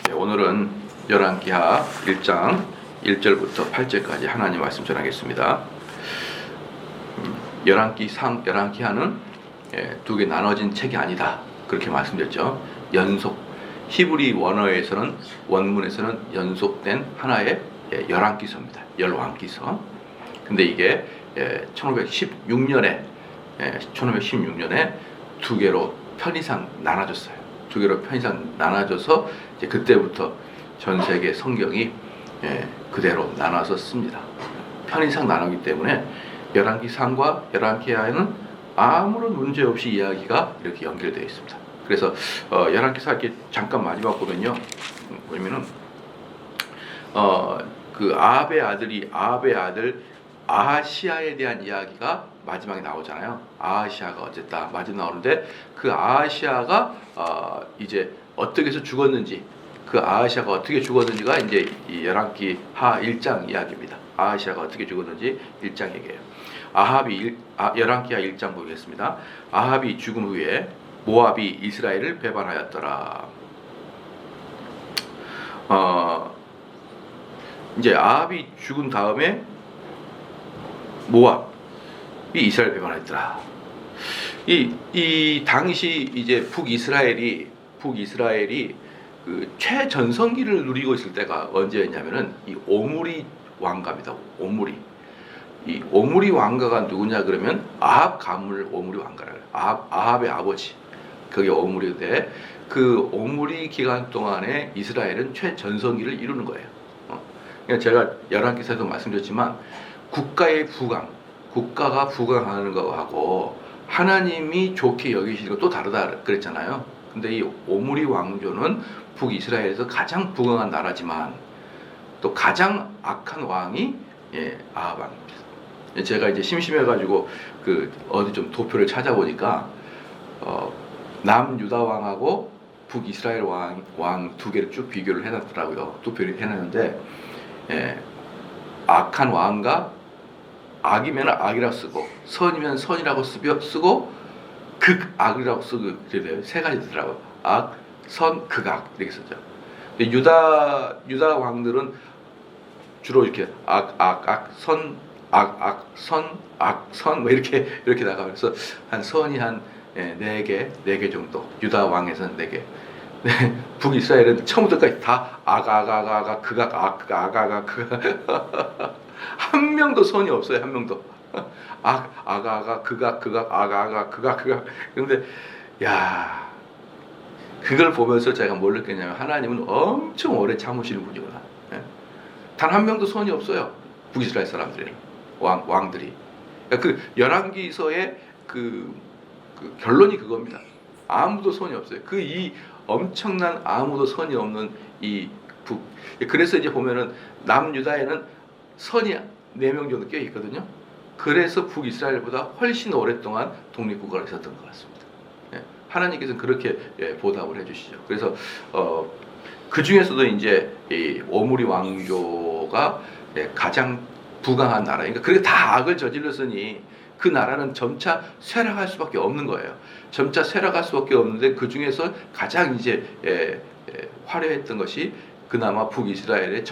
네, 오늘은 열왕기하 1장 1절부터 8절까지 하나님 말씀 전하겠습니다. 열왕기하는 두 개 나눠진 책이 아니다, 그렇게 말씀드렸죠. 연속, 히브리 원문에서는 연속된 하나의 열왕기서입니다. 열왕기서. 근데 이게 1516년에 두 개로 편의상 나눠졌어요. 두 개로 편의상 나눠져서 이제 그때부터 전 세계 성경이 그대로 나눠서 씁니다. 편의상 나누기 때문에 열왕기상과 열왕기하에는 아무런 문제 없이 이야기가 이렇게 연결되어 있습니다. 그래서 열왕기사 이렇게 잠깐 마지막 보면요, 보면은 그 아합의 아들 아하시아에 대한 이야기가 마지막에 나오잖아요. 아하시아가 어쨌다 마지막에 나오는데, 그 아하시아가 이제 어떻게 해서 죽었는지, 그 아하시아가 어떻게 죽었는지가 이제 이 열왕기하 1장 이야기입니다. 아하시아가 어떻게 죽었는지 1장 얘기예요. 열왕기하 1장 보겠습니다. 아합이 죽은 후에 모압이 이스라엘을 배반하였더라. 이제 아합이 죽은 다음에 모압이 이스라엘 배반했더라. 이 당시 이제 북이스라엘이 그 최전성기를 누리고 있을 때가 언제였냐면은 이 오므리 왕가입니다. 이 오므리 왕가가 누구냐 그러면 아합 가문 오므리 왕가라. 아합의 아버지, 그게 오므리인데, 그 오므리 기간 동안에 이스라엘은 최전성기를 이루는 거예요. 그러니까 제가 열왕기서에도 말씀드렸지만, 국가가 부강하는 거하고 하나님이 좋게 여기시는 거 또 다르다 그랬잖아요. 근데 이 오므리 왕조는 북이스라엘에서 가장 부강한 나라지만 또 가장 악한 왕이 아합 왕입니다. 제가 이제 심심해가지고 어디 좀 도표를 찾아보니까 남유다 왕하고 북이스라엘 왕 두 개를 쭉 비교를 해놨더라고요. 도표를 해놨는데, 악한 왕과 악이면 악이라고 쓰고 선이면 선이라고 쓰고 극악이라고 쓰고 그래요. 세 가지 되더라고요. 악, 선, 극악 이렇게 쓰죠. 유다 왕들은 주로 이렇게 선, 선 뭐 이렇게 나가면서 한 선이 한 4개 정도. 유다 왕에서는 4개. 네, 북이스라엘은 처음부터까지 다 극악. 한 명도 선이 없어요. 한 명도. 극악. 그런데 그걸 보면서 제가 뭘 느꼈냐면, 하나님은 엄청 오래 참으시는 분이구나. 단 한 명도 선이 없어요. 북이스라엘 사람들이, 왕들이. 그 열왕기서의 그 결론이 그겁니다. 아무도 선이 없어요. 이 엄청난 아무도 선이 없는 이 북. 그래서 이제 보면은 남유다에는 선이 4명 정도 껴 있거든요. 그래서 북이스라엘보다 훨씬 오랫동안 독립국가가 있었던 것 같습니다. 하나님께서는 그렇게 보답을 해주시죠. 그래서 그 중에서도 이제 이 오므리 왕조가 가장 부강한 나라. 그러니까 그렇게 다 악을 저질렀으니 그 나라는 점차 쇠락할 수밖에 없는 거예요. 점차 쇠락할 수밖에 없는데, 그 중에서 가장 이제 화려했던 것이 그나마 북이스라엘의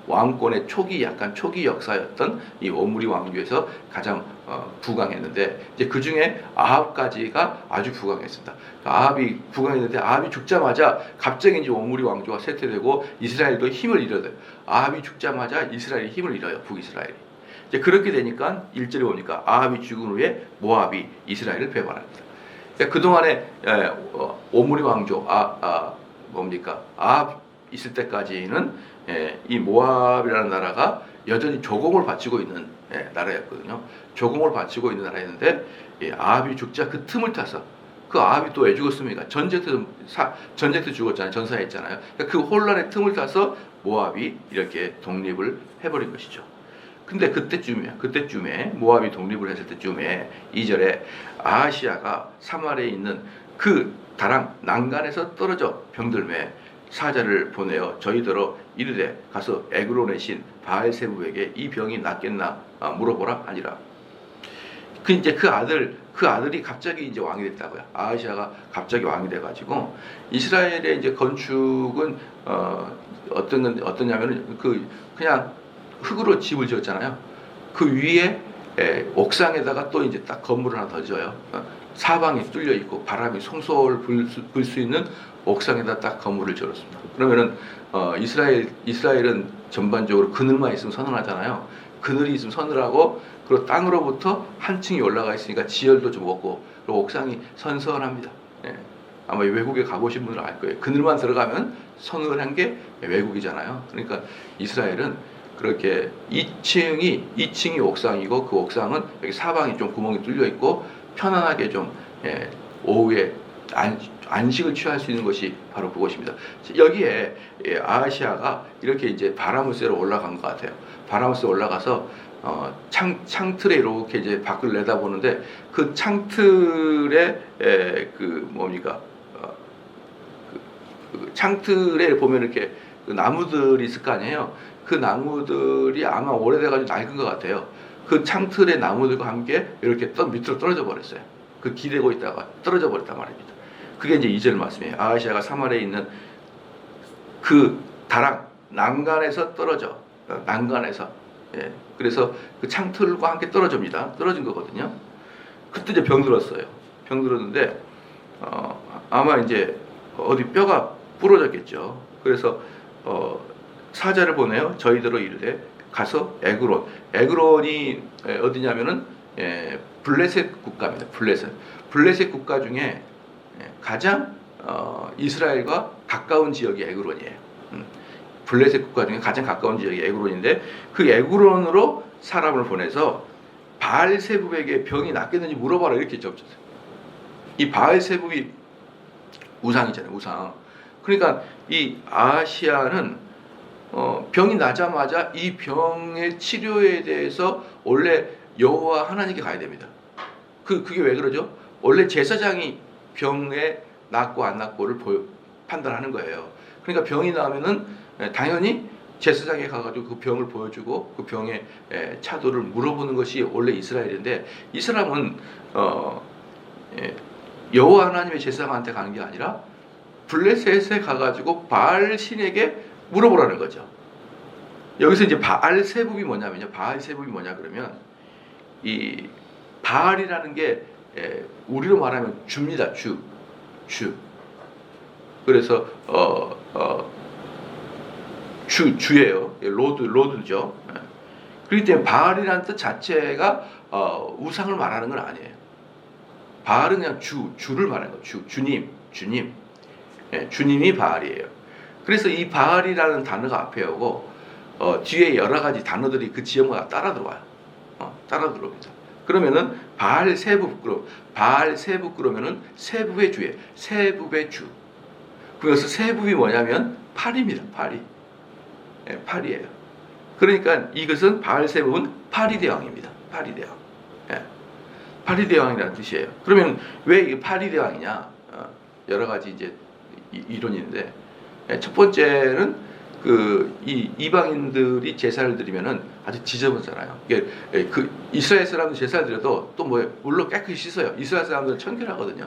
왕권의 초기 역사였던 이 오므리 왕조에서 가장 부강했는데, 이제 그 중에 아합까지가 아주 부강했습니다. 아합이 부강했는데, 아합이 죽자마자 갑자기 이제 오므리 왕조가 쇠퇴되고 이스라엘도 힘을 잃어요. 아합이 죽자마자 이스라엘이 힘을 잃어요. 북이스라엘이. 이제 그렇게 되니까 1절에 보니까 아합이 죽은 후에 모압이 이스라엘을 배반합니다. 그러니까 그동안에 오므리 왕조 아합 있을 때까지는 이 모압이라는 나라가 여전히 조공을 바치고 있는 나라였거든요. 조공을 바치고 있는 나라였는데, 아합이 죽자 그 틈을 타서, 그 아합이 또 왜 죽었습니까? 전쟁 때 죽었잖아요. 전사했잖아요. 그러니까 그 혼란의 틈을 타서 모압이 이렇게 독립을 해버린 것이죠. 근데 그때쯤에 모압이 독립을 했을 때쯤에 2절에 아하시아가 사마리아에 있는 그 다랑 난간에서 떨어져 병들매 사자를 보내어 저희더러 이르되 가서 에그론의 신 바알세부에게 이 병이 낫겠나 물어보라 하니라. 이제 그 아들이 갑자기 이제 왕이 됐다고요. 아하시아가 갑자기 왕이 돼가지고 이스라엘의 이제 건축은 어떠냐면은 그냥 흙으로 집을 지었잖아요. 그 위에 옥상에다가 또 이제 딱 건물을 하나 더 지어요. 사방이 뚫려 있고 바람이 송솔 불 수 있는 옥상에다 딱 건물을 지었습니다. 그러면은 이스라엘은 전반적으로 그늘만 있으면 서늘하잖아요. 그늘이 있으면 서늘하고 그리고 땅으로부터 한 층이 올라가 있으니까 지열도 좀 없고 그리고 옥상이 선선합니다. 예. 아마 외국에 가보신 분들은 알 거예요. 그늘만 들어가면 서늘한 게 외국이잖아요. 그러니까 이스라엘은 그렇게 2층이 옥상이고 그 옥상은 여기 사방이 좀 구멍이 뚫려 있고 편안하게 좀 오후에 안식을 취할 수 있는 것이 바로 그곳입니다. 여기에 아하시아가 이렇게 이제 바람을 쐬러 올라간 것 같아요. 바람을 쐬러 올라가서 창틀에 이렇게 이제 밖을 내다보는데 그 창틀에 창틀에 보면 이렇게 그 나무들이 있을 거 아니에요. 그 나무들이 아마 오래돼가지고 낡은 것 같아요. 그 창틀의 나무들과 함께 이렇게 밑으로 떨어져 버렸어요. 그 기대고 있다가 떨어져 버렸단 말입니다. 그게 이제 2절 말씀이에요. 아하시아가 사마리아에 있는 그 다락 난간에서 떨어져 난간에서 그래서 그 창틀과 함께 떨어집니다. 떨어진 거거든요. 그때 이제 병들었어요. 병들었는데 아마 이제 어디 뼈가 부러졌겠죠. 그래서 4절을 보내요. 저희들로 이르되 가서 에그론이 어디냐면은 블레셋 국가입니다. 블레셋 국가 중에 가장 이스라엘과 가까운 지역이 에그론이에요. 블레셋 국가 중에 가장 가까운 지역이 에그론인데 그 에그론으로 사람을 보내서 바알세붑에게 병이 낫겠는지 물어봐라 이렇게 접촉했어요. 이 바알세붑이 우상이잖아요. 우상. 그러니까 이 아하시아는 병이 나자마자 이 병의 치료에 대해서 원래 여호와 하나님께 가야 됩니다. 그게 왜 그러죠? 원래 제사장이 병에 낫고 안 낫고를 판단하는 거예요. 그러니까 병이 나면은 당연히 제사장에 가가지고 그 병을 보여주고 그 병의 차도를 물어보는 것이 원래 이스라엘인데 이 사람은 여호와 하나님의 제사장한테 가는 게 아니라 블레셋에 가가지고 바알 신에게 물어보라는 거죠. 여기서 이제 바알세붑이 뭐냐면요. 바알세붑이 뭐냐 그러면 이 바알이라는 게 우리로 말하면 주입니다. 주. 그래서 주예요. 로드죠. 그렇기 때문에 바알이라는 뜻 자체가 우상을 말하는 건 아니에요. 바알은 그냥 주를 말하는 거예요. 주님. 주님이 바알이에요. 그래서 이 바알이라는 단어가 앞에 오고 뒤에 여러 가지 단어들이 그 지역마다 따라 들어와요. 따라 들어옵니다. 그러면은 바알세붑 그러면은 세붑의 주예요. 세붑의 주. 그래서 세붑이 뭐냐면 팔입니다. 팔이에요. 그러니까 이것은 바알세붑은 파리대왕입니다. 파리대왕이라는 뜻이에요. 그러면 왜 이게 파리대왕이냐? 여러 가지 이제 이론이 있는데 첫 번째는 이 이방인들이 제사를 드리면은 아주 지저분하잖아요. 이게 그 이스라엘 사람들 제사를 드려도 또 물론 깨끗이 씻어요. 이스라엘 사람들은 청결하거든요.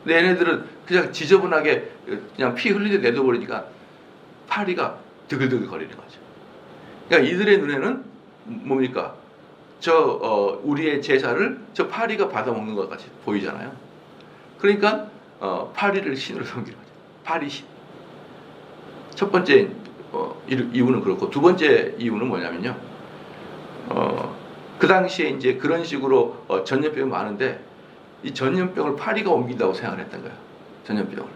근데 얘네들은 그냥 지저분하게 그냥 피 흘리게 내둬버리니까 파리가 드글드글 거리는 거죠. 그러니까 이들의 눈에는 뭡니까? 우리의 제사를 저 파리가 받아먹는 것 같이 보이잖아요. 그러니까 파리를 신으로 섬기는 거죠. 파리신. 첫 번째 이유는 그렇고 두 번째 이유는 뭐냐면요. 그 당시에 이제 그런 식으로 전염병이 많은데 이 전염병을 파리가 옮긴다고 생각을 했던 거예요. 전염병을.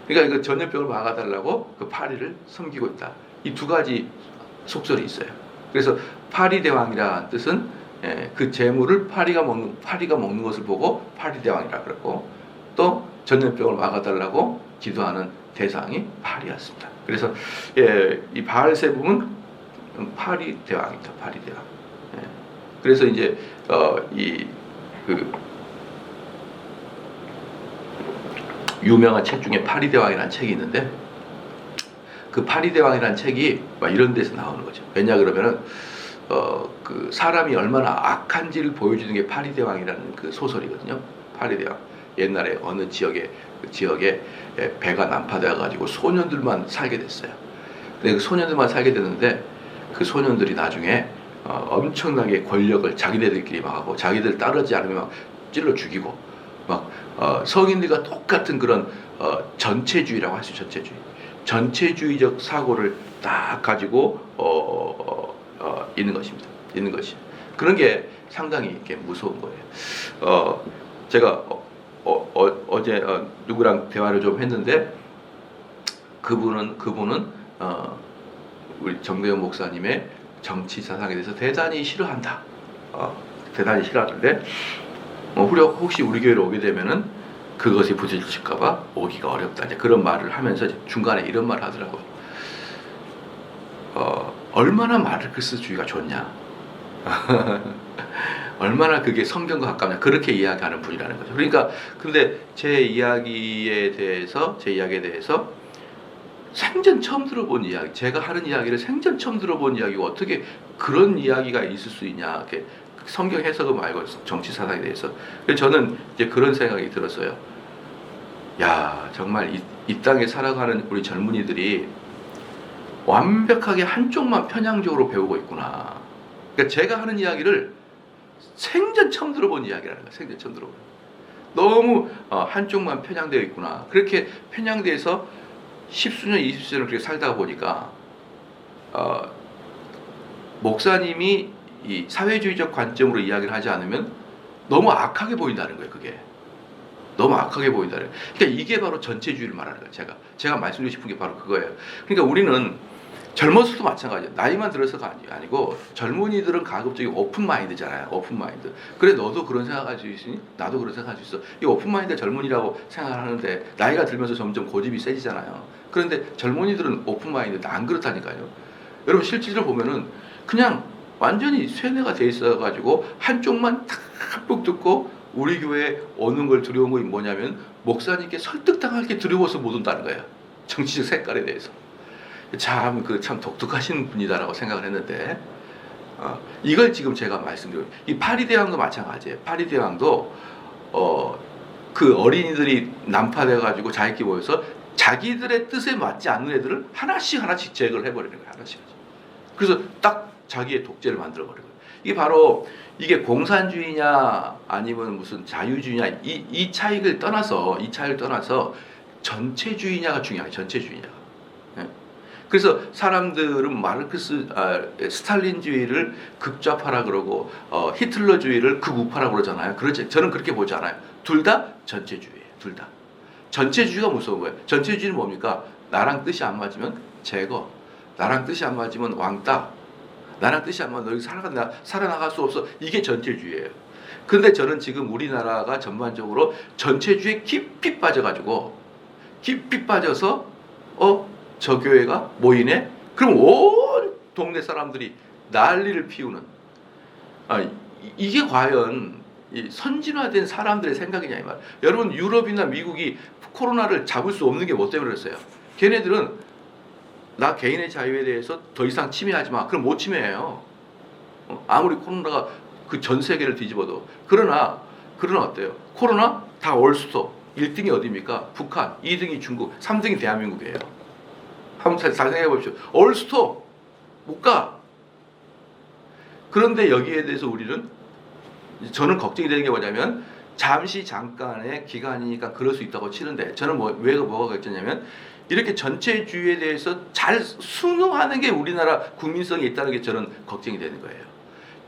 그러니까 그 전염병을 막아달라고 그 파리를 섬기고 있다. 이 두 가지 속설이 있어요. 그래서 파리대왕이라는 뜻은 그 재물을 파리가 먹는 것을 보고 파리대왕이라 그랬고 또 전염병을 막아달라고 기도하는 대상이 파리였습니다. 그래서 이 바알세붑은 파리대왕이다. 파리대왕. 그래서 이제 유명한 책 중에 파리대왕이라는 책이 있는데 그 파리대왕이라는 책이 막 이런 데서 나오는 거죠. 왜냐 그러면은 그 사람이 얼마나 악한지를 보여주는 게 파리대왕이라는 그 소설이거든요. 파리대왕. 옛날에 어느 지역에 배가 난파되어 가지고 소년들만 살게 됐어요. 근데 그 소년들만 살게 됐는데 그 소년들이 나중에 엄청나게 권력을 자기네들끼리 막 하고 자기들 따르지 않으면 막 찔러 죽이고 막 성인들과 똑같은 그런 전체주의라고 할 수 있죠. 전체주의적 사고를 딱 가지고 있는 것입니다. 있는 것이 그런 게 상당히 이렇게 무서운 거예요. 제가 어제 누구랑 대화를 좀 했는데 그분은 우리 정대현 목사님의 정치 사상에 대해서 대단히 싫어한다. 대단히 싫어하는데 혹시 우리 교회로 오게 되면은 그것이 부딪힐까봐 오기가 어렵다. 이제 그런 말을 하면서 중간에 이런 말을 하더라고요. 얼마나 마르크스주의가 좋냐. 얼마나 그게 성경과 가깝냐. 그렇게 이야기하는 분이라는 거죠. 그러니까 근데 제 이야기에 대해서 생전 처음 들어본 이야기, 제가 하는 이야기를 생전 처음 들어본 이야기고 어떻게 그런 이야기가 있을 수 있냐. 이렇게 성경 해석을 말고 정치 사상에 대해서. 그래서 저는 이제 그런 생각이 들었어요. 야, 정말 이 땅에 살아가는 우리 젊은이들이 완벽하게 한쪽만 편향적으로 배우고 있구나. 그러니까 제가 하는 이야기를 생전 처음 들어본 이야기라는 거예요. 생전 처음 들어본. 너무 한쪽만 편향되어 있구나. 그렇게 편향돼서 10수년, 20수년을 그렇게 살다가 보니까 목사님이 이 사회주의적 관점으로 이야기를 하지 않으면 너무 악하게 보인다는 거예요. 그게 너무 악하게 보인다는 거예요. 그러니까 이게 바로 전체주의를 말하는 거예요. 제가 말씀드리고 싶은 게 바로 그거예요. 그러니까 우리는 젊어서도 마찬가지예요. 나이만 들어서가 아니고 젊은이들은 가급적이 오픈마인드잖아요. 오픈마인드. 그래 너도 그런 생각할 수 있으니 나도 그런 생각할 수 있어. 이 오픈마인드 젊은이라고 생각을 하는데 나이가 들면서 점점 고집이 세지잖아요. 그런데 젊은이들은 오픈마인드 안 그렇다니까요. 여러분 실질적으로 보면은 그냥 완전히 쇠뇌가 돼 있어가지고 한쪽만 탁 듣고 우리 교회에 오는 걸 두려운 건 뭐냐면 목사님께 설득당할 게 두려워서 못 온다는 거예요. 정치적 색깔에 대해서. 참 독특하신 분이다라고 생각을 했는데 이걸 지금 제가 말씀드려요. 이 파리대왕도 마찬가지예요. 파리대왕도 그 어린이들이 난파돼 가지고 자기끼리 모여서 자기들의 뜻에 맞지 않는 애들을 하나씩 제거를 해버리는 거예요. 하나씩. 그래서 딱 자기의 독재를 만들어 버리는 거예요. 이게 바로 이게 공산주의냐 아니면 무슨 자유주의냐 이 차이를 떠나서 전체주의냐가 중요해요. 전체주의냐. 그래서 사람들은 스탈린주의를 극좌파라 그러고 히틀러주의를 극우파라 그러잖아요. 그렇지? 저는 그렇게 보지 않아요. 둘 다 전체주의예요. 둘 다. 전체주의가 무서운 거예요. 전체주의는 뭡니까? 나랑 뜻이 안 맞으면 제거. 나랑 뜻이 안 맞으면 왕따. 나랑 뜻이 안 맞으면 너희 살아나갈 수 없어. 이게 전체주의예요. 근데 저는 지금 우리나라가 전반적으로 전체주의에 깊이 빠져가지고 깊이 빠져서 저 교회가 모이네? 그럼 온 동네 사람들이 난리를 피우는 이게 과연 이 선진화된 사람들의 생각이냐 이 말. 여러분 유럽이나 미국이 코로나를 잡을 수 없는 게 뭐 때문에 그랬어요? 걔네들은 나 개인의 자유에 대해서 더 이상 침해하지 마. 그럼 못 침해해요. 아무리 코로나가 그 전 세계를 뒤집어도. 그러나 어때요? 코로나 다 올스톱. 1등이 어디입니까? 북한, 2등이 중국, 3등이 대한민국이에요. 한번 잘 생각해 보십시오. 올스톱 못 가. 그런데 여기에 대해서 저는 걱정이 되는 게 뭐냐면 잠깐의 기간이니까 그럴 수 있다고 치는데 저는 뭐가 걱정이냐면 이렇게 전체주의에 대해서 잘 순응하는 게 우리나라 국민성이 있다는 게 저는 걱정이 되는 거예요.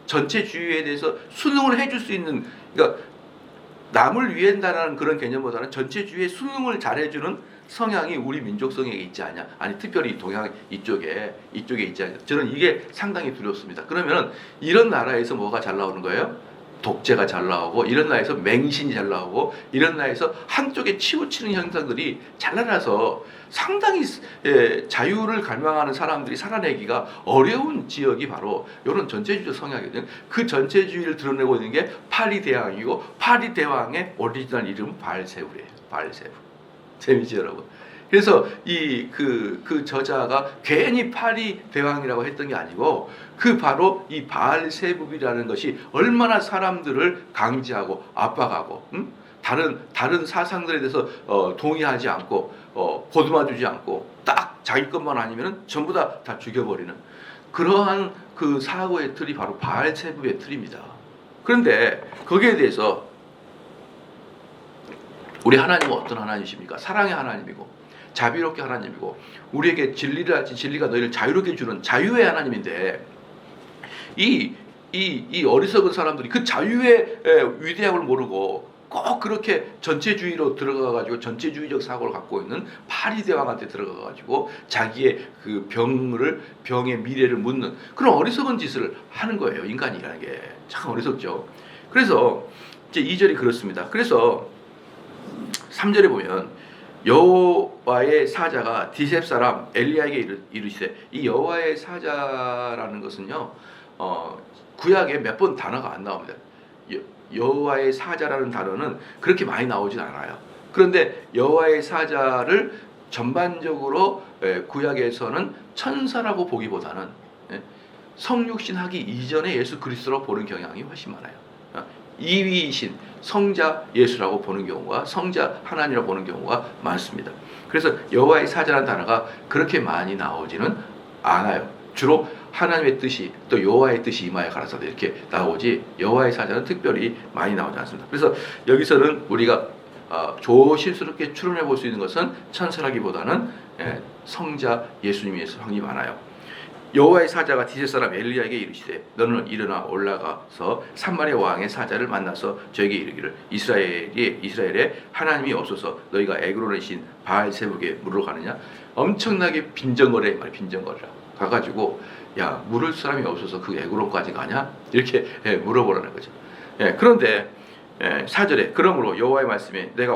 전체주의에 대해서 순응을 해줄 수 있는, 그러니까 남을 위한다는 그런 개념보다는 전체주의에 순응을 잘해주는 성향이 우리 민족성에 있지 않냐. 아니 특별히 동양 이쪽에 있지 않냐. 저는 이게 상당히 두렵습니다. 그러면 이런 나라에서 뭐가 잘 나오는 거예요? 독재가 잘 나오고, 이런 나라에서 맹신이 잘 나오고, 이런 나라에서 한쪽에 치우치는 현상들이 잘 나라서 상당히 자유를 갈망하는 사람들이 살아내기가 어려운 지역이 바로 이런 전체주의적 성향이거든요. 그 전체주의를 드러내고 있는 게 파리대왕이고, 파리대왕의 오리지널 이름은 바알세울이에요. 바알세울. 재미지 여러분. 그래서 그 저자가 괜히 파리 대왕이라고 했던 게 아니고 그 바로 이 바알세붑이라는 것이 얼마나 사람들을 강제하고 압박하고 다른 사상들에 대해서 동의하지 않고 보듬어주지 않고 딱 자기 것만 아니면 전부 다 죽여버리는 그러한 그 사고의 틀이 바로 바알세붑의 틀입니다. 그런데 거기에 대해서 우리 하나님은 어떤 하나님이십니까? 사랑의 하나님이고 자비롭게 하나님이고 우리에게 진리가 너희를 자유롭게 주는 자유의 하나님인데 이 어리석은 사람들이 그 자유의 위대함을 모르고 꼭 그렇게 전체주의로 들어가가지고 전체주의적 사고를 갖고 있는 파리 대왕한테 들어가가지고 자기의 그 병의 미래를 묻는 그런 어리석은 짓을 하는 거예요. 인간이라는 게 참 어리석죠. 그래서 이제 2절이 그렇습니다. 그래서 3절에 보면 여호와의 사자가 디셉 사람 엘리야에게 이르시되 이 여호와의 사자라는 것은요 구약에 몇 번 단어가 안 나옵니다. 여호와의 사자라는 단어는 그렇게 많이 나오진 않아요. 그런데 여호와의 사자를 전반적으로 구약에서는 천사라고 보기보다는 성육신하기 이전에 예수 그리스도로 보는 경향이 훨씬 많아요. 이위이신 성자 예수라고 보는 경우가 성자 하나님이라고 보는 경우가 많습니다. 그래서 여호와의 사자라는 단어가 그렇게 많이 나오지는 않아요. 주로 하나님의 뜻이 또 여호와의 뜻이 임하여 가라사대 이렇게 나오지 여호와의 사자는 특별히 많이 나오지 않습니다. 그래서 여기서는 우리가 조심스럽게 추론해 볼 수 있는 것은 천사라기보다는 성자 예수님에서 확률이 많아요. 여호와의 사자가 디셉 사람 엘리야에게 이르시되 너는 일어나 올라가서 산마리아 왕의 사자를 만나서 저에게 이르기를 이스라엘에 하나님이 없어서 너희가 에그론의 신 바알세붑에 물으러 가느냐. 엄청나게 빈정거래 말이야. 빈정거리라 가가지고 야 물을 사람이 없어서 그 에그론까지 가냐 이렇게 물어보라는 거죠. 그런데 4절에 그러므로 여호와의 말씀에 내가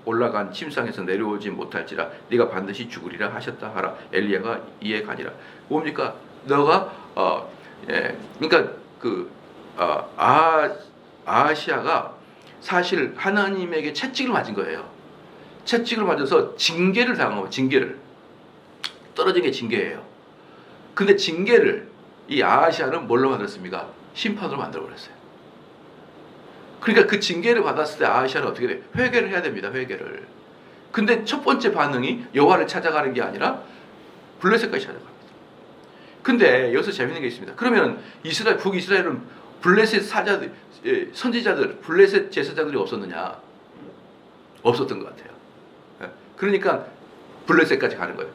올라간 침상에서 내려오지 못할지라 네가 반드시 죽으리라 하셨다 하라. 엘리야가 이에 가니라. 뭡니까? 너가 그러니까 아하시아가 사실 하나님에게 채찍을 맞은 거예요. 채찍을 맞아서 징계를 당한 거예요. 징계를 떨어진 게 징계예요. 근데 징계를 이 아하시아는 뭘로 만들었습니까? 심판으로 만들어 버렸어요. 그러니까 그 징계를 받았을 때 아하시아는 어떻게 돼요? 회개를 해야 됩니다. 회개를. 근데 첫 번째 반응이 여호와를 찾아가는 게 아니라 블레셋까지 찾아갑니다. 근데 여기서 재밌는 게 있습니다. 그러면 북이스라엘은 블레셋 사자들, 선지자들, 블레셋 제사장들이 없었느냐? 없었던 것 같아요. 그러니까 블레셋까지 가는 거예요.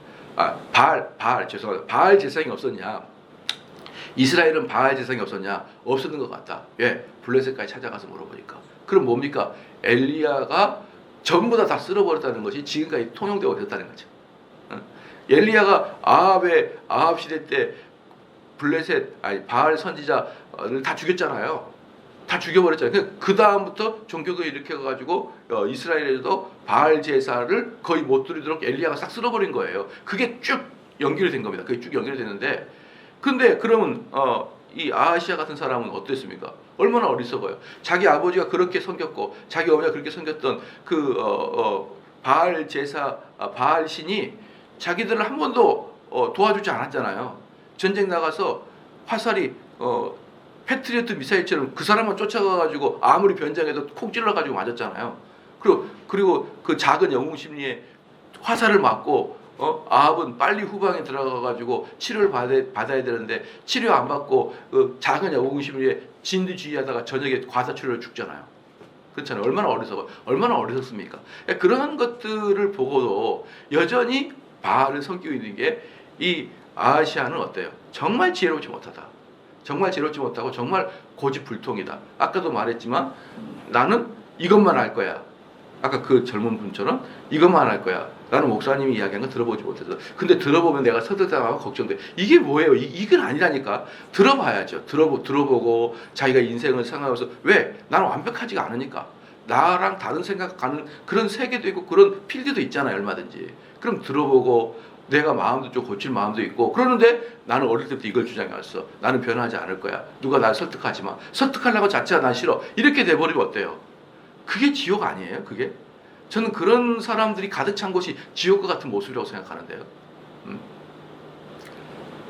죄송합니다. 바알 제사장이 없었냐? 이스라엘은 바알 제사장이 없었냐? 없었는 것 같다. 왜? 블레셋까지 찾아가서 물어보니까. 그럼 뭡니까? 엘리야가 전부 다 쓸어버렸다는 것이 지금까지 통용되고 있었다는 거죠. 엘리야가 아합 시대 때 바알 선지자를 다 죽였잖아요. 다 죽여버렸잖아요. 그 다음부터 종교가 일으켜가지고 이스라엘에도 바알 제사를 거의 못 드리도록 엘리야가 싹 쓸어버린 거예요. 그게 쭉 연결이 된 겁니다. 그게 쭉 연결이 됐는데, 근데 그러면 이 아하시아 같은 사람은 어땠습니까? 얼마나 어리석어요. 자기 아버지가 그렇게 섬겼고 자기 어머니가 그렇게 섬겼던 바알 제사 바알 신이 자기들을 한 번도 도와주지 않았잖아요. 전쟁 나가서 화살이 패트리어트 미사일처럼 그 사람만 쫓아가가지고 아무리 변장해도 콕 찔러가지고 맞았잖아요. 그리고 그 작은 영웅 심리에 화살을 맞고 아합은 빨리 후방에 들어가가지고 치료를 받아야 되는데 치료 안 받고 그 작은 영웅 심리에 진두지휘하다가 저녁에 과사출혈로 죽잖아요. 그렇잖아요. 얼마나 어리석습니까? 그런 것들을 보고도 여전히 바알을 섬기고 있는 게 이 아하시아는 어때요? 정말 지혜롭지 못하다. 정말 지혜롭지 못하고 정말 고집불통이다. 아까도 말했지만 나는 이것만 할 거야. 아까 그 젊은 분처럼 이것만 할 거야. 나는 목사님이 이야기한 거 들어보지 못해서. 근데 들어보면 내가 설득당하고 걱정돼. 이게 뭐예요? 이건 아니라니까. 들어봐야죠. 들어보고 자기가 인생을 생각하면서 왜? 나는 완벽하지가 않으니까. 나랑 다른 생각하는 그런 세계도 있고 그런 필드도 있잖아요. 얼마든지. 그럼 들어보고 내가 마음도 좀 고칠 마음도 있고 그러는데 나는 어릴 때부터 이걸 주장해왔어. 나는 변하지 않을 거야. 누가 날 설득하지 마. 설득하려고 자체가 난 싫어. 이렇게 돼버리면 어때요? 그게 지옥 아니에요? 그게? 저는 그런 사람들이 가득 찬 곳이 지옥과 같은 모습이라고 생각하는데요.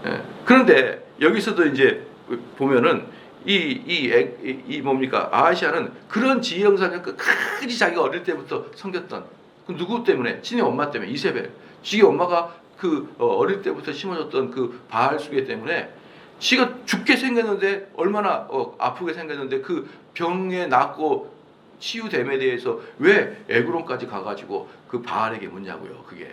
예. 그런데 여기서도 이제 보면은 이 뭡니까? 아하시아는 그런 지혜영상을 끝까지 자기가 어릴 때부터 섬겼던 그 누구 때문에? 친히 엄마 때문에, 이세벨. 지 엄마가 어릴 때부터 심어줬던 그 바알 숭배 때문에 지가 죽게 생겼는데 얼마나 아프게 생겼는데 그 병에 낫고 치유됨에 대해서 왜 에그론까지 가가지고 그 바알에게 묻냐고요. 그게.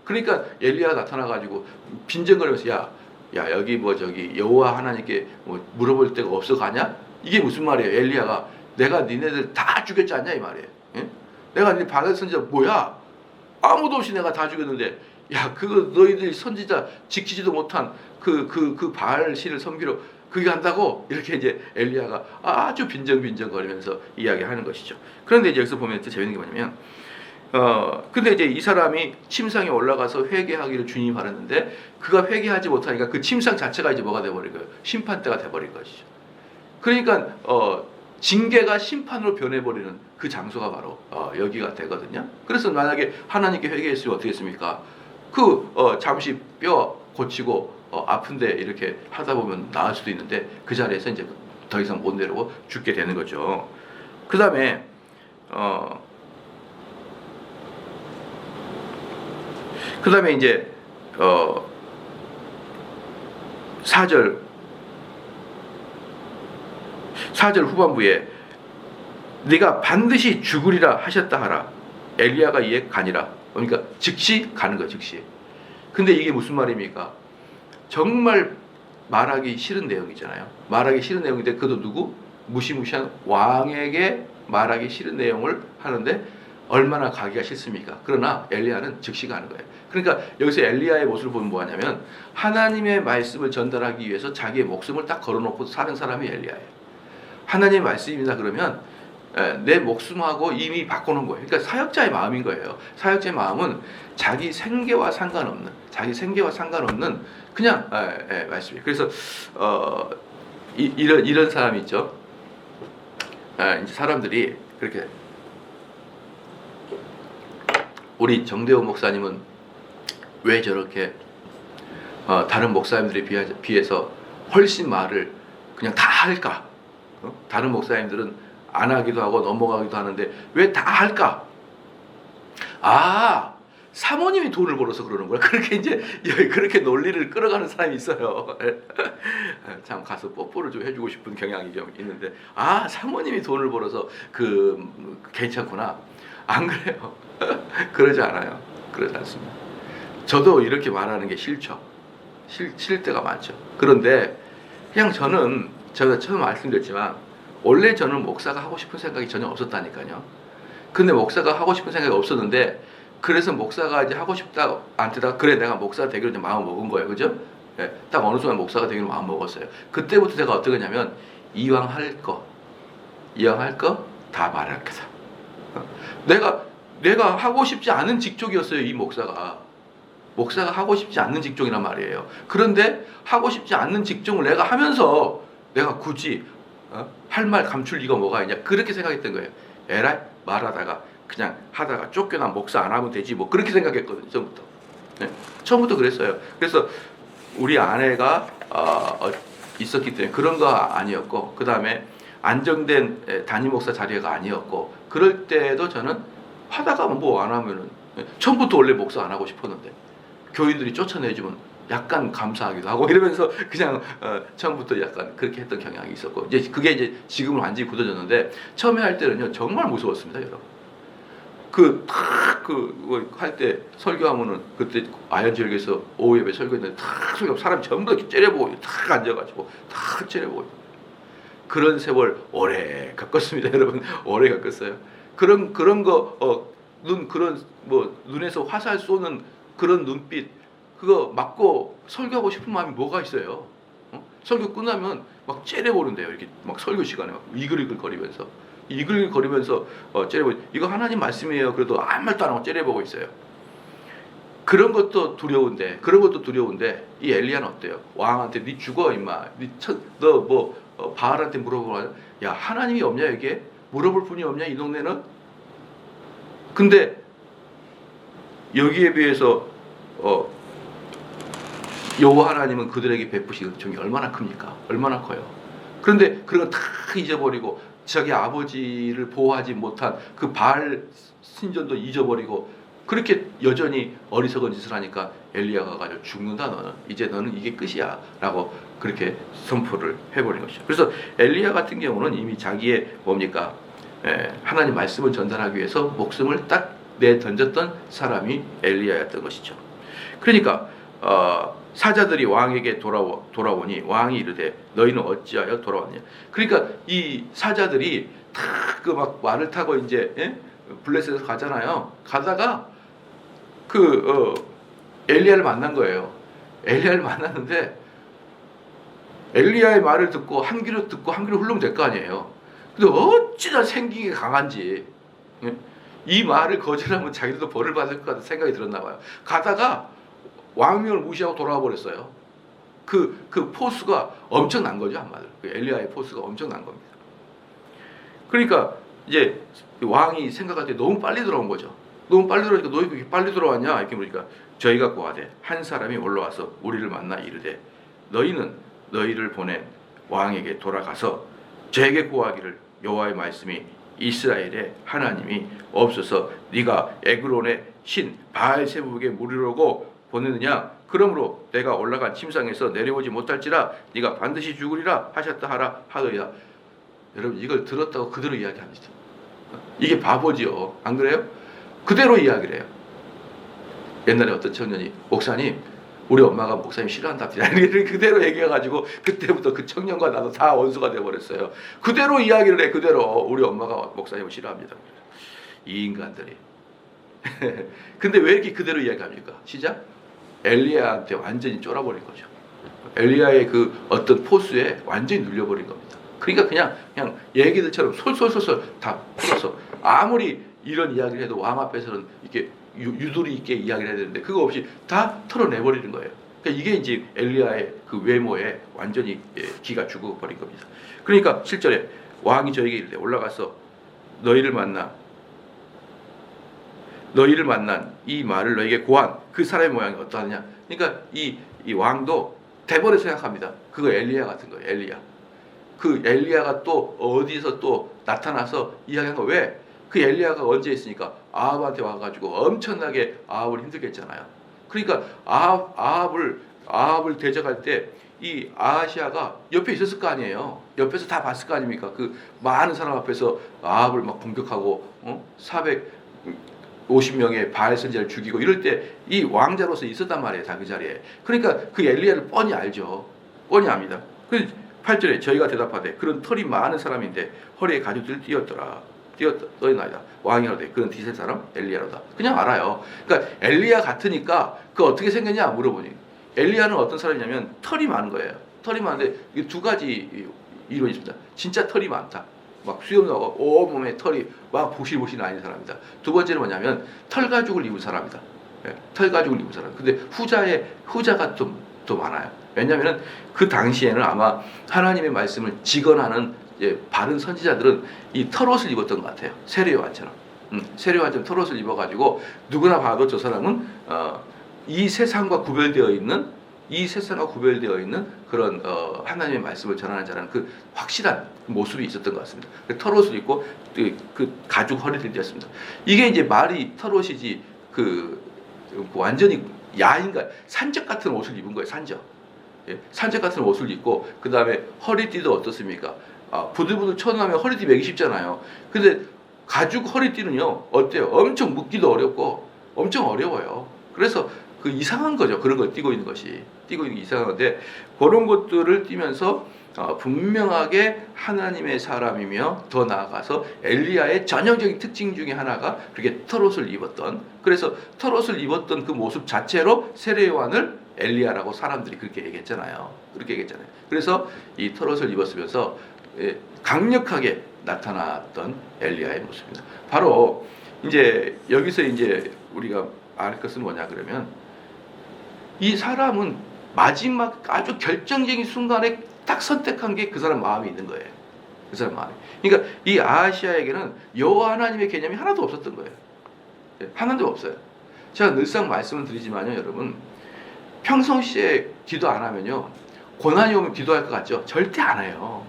그러니까 엘리야가 나타나가지고 빈정거리면서 야 여기 저기 여호와 하나님께 물어볼 데가 없어 가냐? 이게 무슨 말이에요? 엘리야가 내가 니네들 다 죽였지 않냐 이 말이에요. 예? 내가 니 바알 선지자 뭐야? 아무도 없이 내가 다 죽였는데 야 그거 너희들 선지자 지키지도 못한 그 바알 신을 섬기러 그게 한다고? 이렇게 이제 엘리야가 아주 빈정거리면서 이야기하는 것이죠. 그런데 이제 여기서 보면 또 재밌는 게 뭐냐면 근데 이제 이 사람이 침상에 올라가서 회개하기를 주님이 바랐는데 그가 회개하지 못하니까 그 침상 자체가 이제 뭐가 돼버린 거예요? 심판대가 돼버린 것이죠. 그러니까 징계가 심판으로 변해버리는 그 장소가 바로 여기가 되거든요. 그래서 만약에 하나님께 회개했으면 어떻게 했습니까? 잠시 뼈 고치고 아픈데 이렇게 하다 보면 나을 수도 있는데 그 자리에서 이제 더 이상 못 내려고 죽게 되는 거죠. 그 다음에 이제 4절 후반부에 네가 반드시 죽으리라 하셨다 하라. 엘리야가 이에 가니라. 그러니까 즉시 가는 거예요. 즉시. 근데 이게 무슨 말입니까? 정말 말하기 싫은 내용이잖아요. 말하기 싫은 내용인데 그도 누구? 무시무시한 왕에게 말하기 싫은 내용을 하는데 얼마나 가기가 싫습니까? 그러나 엘리야는 즉시 가는 거예요. 그러니까 여기서 엘리야의 모습을 보면 뭐하냐면 하나님의 말씀을 전달하기 위해서 자기의 목숨을 딱 걸어놓고 사는 사람이 엘리야예요. 하나님의 말씀이다 그러면 내 목숨하고 이미 바꿔놓은 거예요. 그러니까 사역자의 마음인 거예요. 사역자의 마음은 자기 생계와 상관없는 그냥 말씀이에요. 그래서 이런 사람이 있죠. 이제 사람들이 그렇게 우리 정대호 목사님은 왜 저렇게 다른 목사님들에 비해서 훨씬 말을 그냥 다 할까? 다른 목사님들은 안 하기도 하고 넘어가기도 하는데 왜 다 할까? 사모님이 돈을 벌어서 그러는 거야. 그렇게 논리를 끌어가는 사람이 있어요. 참 가서 뽀뽀를 좀 해주고 싶은 경향이 좀 있는데 사모님이 돈을 벌어서 괜찮구나. 안 그래요. 그러지 않아요. 그러지 않습니다. 저도 이렇게 말하는 게 싫죠. 싫을 때가 많죠. 그런데 그냥 제가 처음 말씀드렸지만 원래 저는 목사가 하고 싶은 생각이 전혀 없었다니까요. 근데 목사가 하고 싶은 생각이 없었는데 그래서 목사가 이제 하고 싶다 안되다가 그래 내가 목사가 되기로 이제 마음 먹은 거예요. 그죠? 예, 딱 어느 순간 목사가 되기로 마음 먹었어요. 그때부터 제가 어떻게 했냐면 이왕 할 거 다 말할 거다. 내가 하고 싶지 않은 직종이었어요. 이 목사가 하고 싶지 않는 직종이란 말이에요. 그런데 하고 싶지 않는 직종을 내가 하면서 내가 굳이 할 말 감출 리가 뭐가 있냐 그렇게 생각했던 거예요. 에라이 말하다가 그냥 하다가 쫓겨나 목사 안 하면 되지 뭐 그렇게 생각했거든요. 처음부터. 네. 처음부터 그랬어요. 그래서 우리 아내가 있었기 때문에 그런 거 아니었고 그 다음에 안정된 담임 목사 자리가 아니었고 그럴 때도 저는 하다가 뭐 안 하면은 처음부터 원래 목사 안 하고 싶었는데 교인들이 쫓아내주면 약간 감사하기도 하고 이러면서 그냥 처음부터 약간 그렇게 했던 경향이 있었고 이제 그게 이제 지금은 완전히 굳어졌는데 처음에 할 때는요 정말 무서웠습니다, 여러분. 할 때 설교하면은 그때 아현지역에서 오후 예배 설교했는데 탁 설교 사람 전부 다 째려보고 탁 앉아가지고 탁 째려보고 그런 세월 오래 겪었습니다, 여러분. 오래 겪었어요. 그런 거 그런 뭐 눈에서 화살 쏘는 그런 눈빛 그거 맞고 설교하고 싶은 마음이 뭐가 있어요? 설교 끝나면 막 째려보는데요. 이렇게 막 설교 시간에 막 이글이글거리면서 째려보고 이거 하나님 말씀이에요. 그래도 아무 말도 안 하고 째려보고 있어요. 그런 것도 두려운데 이 엘리야는 어때요? 왕한테 네 죽어 임마. 너 뭐 바알한테 물어보라. 야 하나님이 없냐 이게? 물어볼 분이 없냐 이 동네는? 근데 여기에 비해서 여호와 하나님은 그들에게 베푸신 정이 얼마나 큽니까? 얼마나 커요. 그런데 그런 거 다 잊어버리고 자기 아버지를 보호하지 못한 그 바알 신전도 잊어버리고 그렇게 여전히 어리석은 짓을 하니까 엘리야가 가지고 죽는다. 너는 이제 너는 이게 끝이야 라고 그렇게 선포를 해버린 것이죠. 그래서 엘리야 같은 경우는 이미 자기의 뭡니까 하나님 말씀을 전달하기 위해서 목숨을 딱 내던졌던 사람이 엘리야였던 것이죠. 그러니까 사자들이 왕에게 돌아오니 왕이 이르되 너희는 어찌하여 돌아왔냐. 그러니까 이 사자들이 다 그 막 말을 타고 이제 블레셋에서 가잖아요. 가다가 엘리야를 만난 거예요. 엘리야를 만났는데 엘리야의 말을 듣고 한 귀로 듣고 한 귀로 흘르면 될 거 아니에요. 근데 어찌나 생기게 강한지 이 말을 거절하면 자기들도 벌을 받을 것 같은 생각이 들었나 봐요. 가다가 왕명을 무시하고 돌아와 버렸어요. 그 포스가 엄청난 거죠, 한마디로. 그 엘리야의 포스가 엄청난 겁니다. 그러니까 이제 왕이 생각할 때 너무 빨리 돌아온 거죠. 너무 빨리 돌아오니까 너희 그렇게 빨리 돌아왔냐 이렇게 보니까 저희가 고하되 한 사람이 올라와서 우리를 만나 이르되 너희는 너희를 보낸 왕에게 돌아가서 저에게 고하기를 여호와의 말씀이 이스라엘의 하나님이 없어서 네가 에그론의 신 바알세불에게 물으려고 보내느냐. 그러므로 내가 올라간 침상에서 내려오지 못할지라 네가 반드시 죽으리라 하셨다 하라 하더이다. 여러분 이걸 들었다고 그대로 이야기합니다. 이게 바보지요. 안 그래요? 그대로 이야기를 해요. 옛날에 어떤 청년이 목사님 우리 엄마가 목사님 싫어한답니다. 그대로 얘기해가지고 그때부터 그 청년과 나도 다 원수가 돼버렸어요. 그대로 이야기를 해. 그대로 우리 엄마가 목사님을 싫어합니다. 이 인간들이. 근데 왜 이렇게 그대로 이야기합니까? 시작? 엘리야한테 완전히 쫄아버린 거죠. 엘리야의 그 어떤 포스에 완전히 눌려버린 겁니다. 그러니까 그냥 얘기들처럼 솔솔솔솔 다 풀어서 아무리 이런 이야기를 해도 왕 앞에서는 이렇게 유도리 있게 이야기를 해야 되는데 그거 없이 다 털어내버리는 거예요. 그러니까 이게 이제 엘리야의 그 외모에 완전히 기가 죽어버린 겁니다. 그러니까 7절에 왕이 저에게 이르되 올라가서 너희를 만난 이 말을 너에게 고한 그 사람의 모양이 어떠하느냐. 그러니까 이 왕도 대번에 생각합니다. 그거 엘리야 같은 거예요. 엘리야. 그 엘리야가 또 어디서 또 나타나서 이야기한 거 왜? 그 엘리야가 언제 있으니까 아합한테 와가지고 엄청나게 아합을 힘들게 했잖아요. 그러니까 아합을 대적할 때 이 아하시아가 옆에 있었을 거 아니에요. 옆에서 다 봤을 거 아닙니까? 그 많은 사람 앞에서 아합을 막 공격하고 450명의 바알 선지자를 죽이고 이럴 때 이 왕자로서 있었단 말이에요. 다 그 자리에. 그러니까 그 엘리야를 뻔히 알죠. 뻔히 압니다. 그 8절에 저희가 대답하되 그런 털이 많은 사람인데 허리에 가죽들 띄었나이다. 왕이 하되 그런 디셀 사람 엘리야로다. 그냥 알아요. 그러니까 엘리야 같으니까 그 어떻게 생겼냐 물어보니 엘리야는 어떤 사람이냐면 털이 많은 거예요. 털이 많은데 이게 두 가지 이론이 있습니다. 진짜 털이 많다. 막 수염 나고 온몸에 털이 막 보실보실 아닌 사람이다. 두 번째는 뭐냐면 털 가죽을 입은 사람이다. 털 가죽을 입은 사람. 근데 후자가 좀 더 많아요. 왜냐하면 그 당시에는 아마 하나님의 말씀을 직언하는 바른 선지자들은 이 털옷을 입었던 것 같아요. 세례요한처럼. 세례요한처럼 털옷을 입어가지고 누구나 봐도 저 사람은 이 세상과 구별되어 있는 그런 하나님의 말씀을 전하는 자라는 그 확실한 모습이 있었던 것 같습니다. 털옷을 입고 그 가죽 허리를 띄었습니다. 이게 이제 말이 털옷이지 완전히 야인가 산적 같은 옷을 입은 거예요. 산적 같은 옷을 입고 그 다음에 허리띠도 어떻습니까? 부들부들 쳐나면 허리띠 매기 쉽잖아요. 근데 가죽 허리띠는요 어때요? 엄청 묶기도 어렵고 엄청 어려워요. 그래서 그 이상한 거죠. 그런 걸 띄고 있는 게 이상한데 그런 것들을 띄면서 분명하게 하나님의 사람이며 더 나아가서 엘리야의 전형적인 특징 중에 하나가 그렇게 털옷을 입었던, 그래서 털옷을 입었던 그 모습 자체로 세례요한을 엘리야라고 사람들이 그렇게 얘기했잖아요. 그래서 이 털옷을 입었으면서 강력하게 나타났던 엘리야의 모습입니다. 바로 이제 여기서 이제 우리가 알 것은 뭐냐 그러면 이 사람은 마지막 아주 결정적인 순간에 딱 선택한 게 그 사람 마음이 있는 거예요. 그 사람 마음이. 그러니까 이 아하시아에게는 여호와 하나님의 개념이 하나도 없었던 거예요. 하나도 없어요. 제가 늘상 말씀을 드리지만요, 여러분, 평상시에 기도 안 하면요, 고난이 오면 기도할 것 같죠? 절대 안 해요.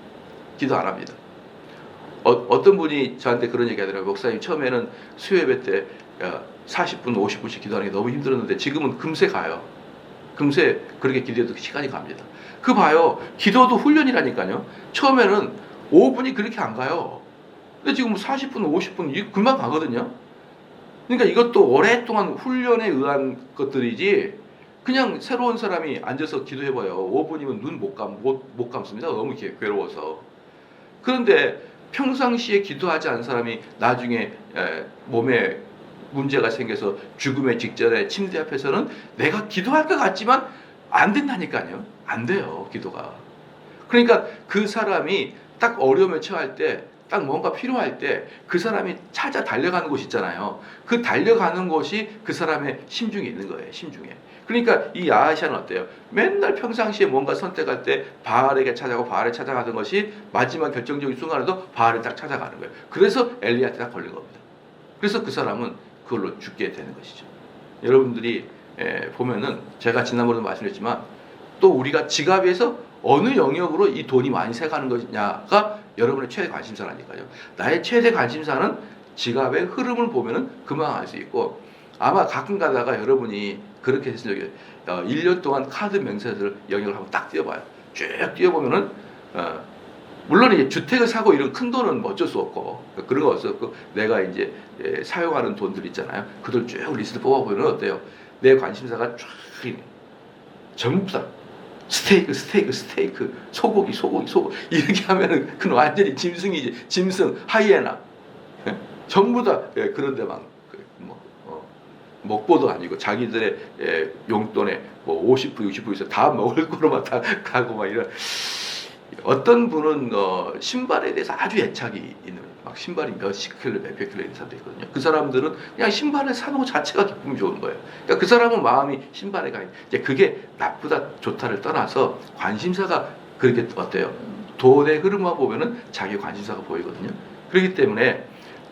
기도 안 합니다. 어떤 분이 저한테 그런 얘기 하더라고요. 목사님, 처음에는 수요예배 때 40분, 50분씩 기도하는 게 너무 힘들었는데 지금은 금세 가요. 금세 그렇게 기도해도 시간이 갑니다. 그 봐요. 기도도 훈련이라니까요. 처음에는 5분이 그렇게 안 가요. 근데 지금 40분, 50분 이게 금방 가거든요. 그러니까 이것도 오랫동안 훈련에 의한 것들이지, 그냥 새로운 사람이 앉아서 기도해봐요. 5분이면 눈 못 감습니다. 너무 괴로워서. 그런데 평상시에 기도하지 않은 사람이 나중에 몸에 문제가 생겨서 죽음의 직전에 침대 앞에서는 내가 기도할 것 같지만 안 된다니까요. 안 돼요, 기도가. 그러니까 그 사람이 딱 어려움에 처할 때, 딱 뭔가 필요할 때 그 사람이 찾아 달려가는 곳이 있잖아요. 그 달려가는 곳이 그 사람의 심중에 있는 거예요, 심중에. 그러니까 이 야하시아는 어때요? 맨날 평상시에 뭔가 선택할 때 바알에게 찾아가고 바알에 찾아가던 것이 마지막 결정적인 순간에도 바알에 딱 찾아가는 거예요. 그래서 엘리야한테 딱 걸린 겁니다. 그래서 그 사람은 그걸로 죽게 되는 것이죠. 여러분들이 보면은 제가 지난번에도 말씀드렸지만, 또 우리가 지갑에서 어느 영역으로 이 돈이 많이 새가는 것이냐가 여러분의 최대 관심사라니까요. 나의 최대 관심사는 지갑의 흐름을 보면은 금방 알 수 있고, 아마 가끔 가다가 여러분이 그렇게 했을 적에 1년 동안 카드 명세서를 영역을 한번 딱 띄워봐요. 쭉 띄워보면은 물론 이제 주택을 사고 이런 큰 돈은 어쩔 수 없고 그런 거 없었고, 내가 이제 사용하는 돈들 있잖아요. 그들 쭉 리스트 뽑아보면 어때요? 내 관심사가 쫙 전부 다 스테이크, 소고기 이렇게 하면은 그건 완전히 짐승이지. 짐승, 하이에나, 전부 다 그런 데만 먹보도 아니고 자기들의 용돈에 뭐 50%, 60%에서 다 먹을 거로만 다 가고 막 이런. 어떤 분은 신발에 대해서 아주 애착이 있는, 막 신발이 몇십 킬로, 몇백 킬로 있는 사람도 있거든요. 그 사람들은 그냥 신발을 사는 것 자체가 기쁨이 좋은 거예요. 그러니까 그 사람은 마음이 신발에 가 있는. 이제 그게 나쁘다 좋다를 떠나서 관심사가 그렇게 어때요? 돈의 흐름만 보면은 자기 관심사가 보이거든요. 그렇기 때문에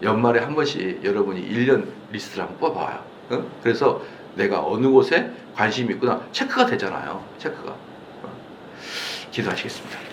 연말에 한 번씩 여러분이 1년 리스트를 한번 뽑아봐요. 그래서 내가 어느 곳에 관심이 있구나 체크가 되잖아요. 체크가. 기도하시겠습니다.